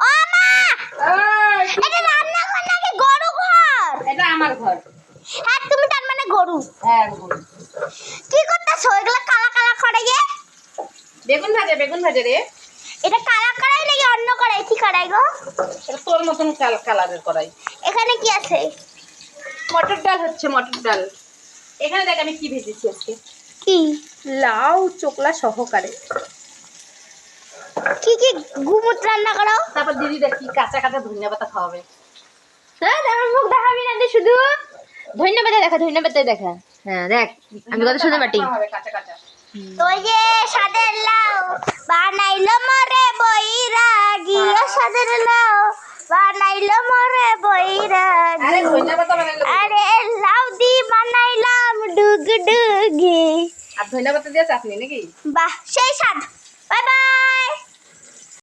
ও মা এটা রান্নাঘর নাকি গরু ঘর? এটা আমার ঘর। হ্যাঁ তুমি তার মানে গরু। হ্যাঁ গরু। কি করতেছো এগুলো কালা কালা করে গে? বেগুন ভাজে রে। এটা কালা কড়াই নাকি অন্য কড়াই? কি কড়াই গো? এটা তোর মতন কালারের কড়াই। এখানে কি আছে? মটর ডাল হচ্ছে, মটর ডাল। এখানে দেখ আমি কি ভেজেছি আজকে। কি লাউ চোকলা সহকারে। কি কি গুমুট রান্না করো? তারপর দিদি দেখ কি কাঁচা কাঁচা ধনিয়া পাতা খাওয়াবে। হ্যাঁ আমার মুখ দেখাবি না যে শুধু ধন্যবাদ দেখা হ্যাঁ দেখ আমি কত সুন্দর বাটি। কাঁচা কাঁচা। ওই যে সাদের লাউ বানাইলো মরে বৈরাগী, ও সাদের লাউ বানাইলো মরে বৈরাগী। আরে ধনিয়া পাতা বানাইলো। আরে লাউ দি বানাইলাম ডুগডুগি। আর ধনিয়া পাতা দিয়ে চাটনি নাকি? বাহ সেই স্বাদ। Bye bye.